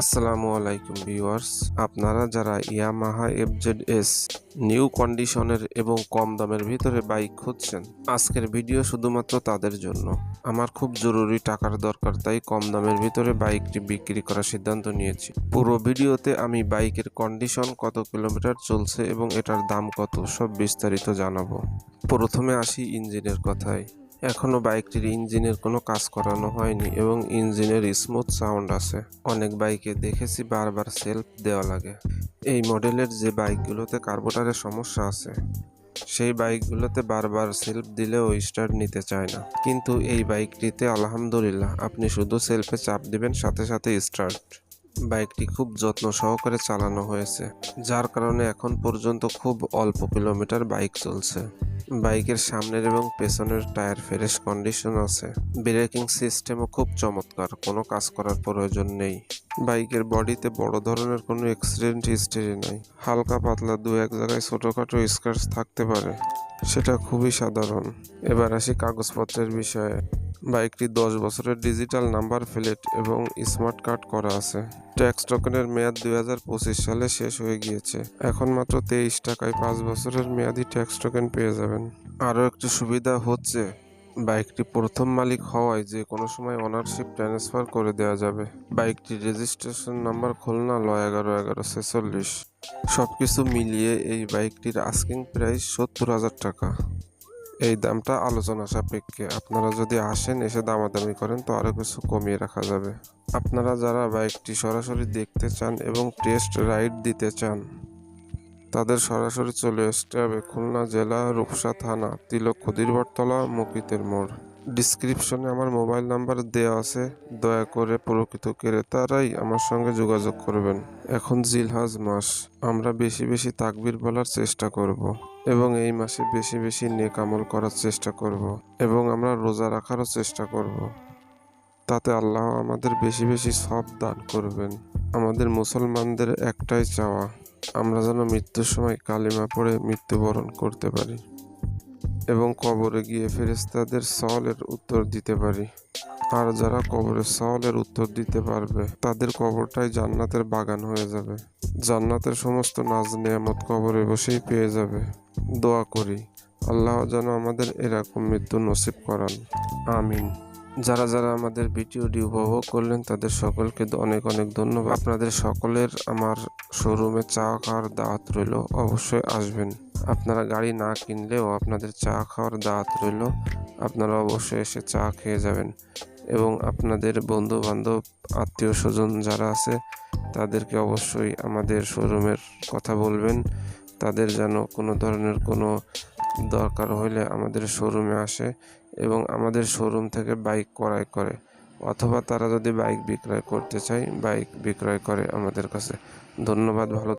আসসালামু আলাইকুম ভিউয়ার্স, আপনারা যারা ইয়ামাহা এফজেডএস নিউ কন্ডিশনের এবং কম দামের ভিতরে বাইক খুঁজছেন, আজকের ভিডিও শুধুমাত্র তাদের জন্য। আমার খুব জরুরি টাকার দরকার, তাই কম দামের ভিতরে বাইকটি বিক্রি করার সিদ্ধান্ত নিয়েছি। পুরো ভিডিওতে আমি বাইকের কন্ডিশন, কত কিলোমিটার চলছে এবং এটার দাম কত, সব বিস্তারিত জানাবো। প্রথমে আসি ইঞ্জিনের কথায়। এখনও বাইকটির ইঞ্জিনের কোনো কাজ করানো হয়নি এবং ইঞ্জিনের স্মুথ সাউন্ড আছে। অনেক বাইকে দেখেছি বারবার সেলফ দেওয়া লাগে। এই মডেলের যে বাইকগুলোতে কার্বোরেটরের সমস্যা আছে, সেই বাইকগুলোতে বারবার সেলফ দিলেও স্টার্ট নিতে চায় না, কিন্তু এই বাইকটিতে আলহামদুলিল্লাহ আপনি শুধু সেলফে চাপ দিবেন, সাথে সাথে স্টার্ট। বাইকটি খুব যত্ন সহকারে চালানো হয়েছে, যার কারণে এখন পর্যন্ত খুব অল্প কিলোমিটার বাইক চলছে। বাইকের সামনের এবং পেছনের টায়ার ফ্রেশ কন্ডিশন আছে। ব্রেকিং সিস্টেমও খুব চমৎকার, কোনো কাজ করার প্রয়োজন নেই। বাইকের বডিতে বড় ধরনের কোনো অ্যাক্সিডেন্ট হিস্টরি নাই। হালকা পাতলা দু এক জায়গায় ছোটোখাটো স্ক্র্যাচ থাকতে পারে, সেটা খুবই সাধারণ। এবার আসি কাগজপত্রের বিষয়ে। বাইকটি 10 বছরের ডিজিটাল নাম্বার প্লেট এবং স্মার্ট কার্ড করা আছে। ট্যাক্স টোকেনের মেয়াদ 2025 সালে শেষ হয়ে গিয়েছে। এখন মাত্র 23 টাকায় 5 বছরের মেয়াদি ট্যাক্স টোকেন পেয়ে যাবেন। আরও একটি সুবিধা হচ্ছে, বাইকটি প্রথম মালিক হওয়ায় যে কোনো সময় ওনারশিপ ট্রান্সফার করে দেওয়া যাবে। বাইকটির রেজিস্ট্রেশন নাম্বার খুলনা 11-11-46। সবকিছু মিলিয়ে এই বাইকটির আস্কিং প্রাইস 70,000 টাকা। এই দামটা আলোচনা সাপেক্ষে, আপনারা যদি আসেন, এসে দামাদামি করেন তো আরও কিছু কমিয়ে রাখা যাবে। আপনারা যারা বাইকটি সরাসরি দেখতে চান এবং টেস্ট রাইড দিতে চান, তাদের সরাসরি চলে আসতে হবে খুলনা জেলা, রূপসা থানা, তিলক ক্ষুদিরবরতলা, মকিতের মোড়। ডিসক্রিপশনে আমার মোবাইল নাম্বার দেওয়া আছে, দয়া করে প্রকৃত ক্রেতারাই আমার সঙ্গে যোগাযোগ করবেন। এখন জিলহজ মাস, আমরা বেশি বেশি তাকবীর বলার চেষ্টা করব এবং এই মাসে বেশি বেশি নেক আমল করার চেষ্টা করব এবং আমরা রোজা রাখারও চেষ্টা করব। তাতে আল্লাহ আমাদের বেশি বেশি সব দান করবেন। আমাদের মুসলমানদের একটাই চাওয়া, আমরা যেন মৃত্যুর সময় কালিমা পড়ে মৃত্যুবরণ করতে পারি এবং কবরে গিয়ে ফেরেশতাদের সওয়ালের উত্তর দিতে পারি। আর যারা কবরের সওয়ালের উত্তর দিতে পারবে, তাদের কবরটাই জান্নাতের বাগান হয়ে যাবে। জান্নাতের সমস্ত নাজ নেয়ামত কবরে বসেই পেয়ে যাবে। দোয়া করি আল্লাহ যেন আমাদের এরকম মৃত্যু নসিব করান, আমিন। যারা যারা আমাদের ভিডিওটি উপভোগ করলেন, তাদের সকলকে অনেক অনেক ধন্যবাদ। আপনাদের সকলের আমার শোরুমে চা খাওয়ার দাওয়াত রইল, অবশ্যই আসবেন। আপনারা গাড়ি না কিনলেও আপনাদের চা খাওয়ার দাওয়াত রইল, আপনারা অবশ্যই এসে চা খেয়ে যাবেন এবং আপনাদের বন্ধু বান্ধব, আত্মীয় স্বজন যারা আছে, তাদেরকে অবশ্যই আমাদের শোরুমের কথা বলবেন। তাদের যেন কোনো ধরনের কোনো দরকার হইলে আমাদের শোরুমে আসে এবং আমাদের শোরুম থেকে বাইক ক্রয় করে, অথবা তারা যদি বাইক বিক্রয় করতে চায়, বাইক বিক্রয় করে আমাদের কাছে। ধন্যবাদ, ভালো।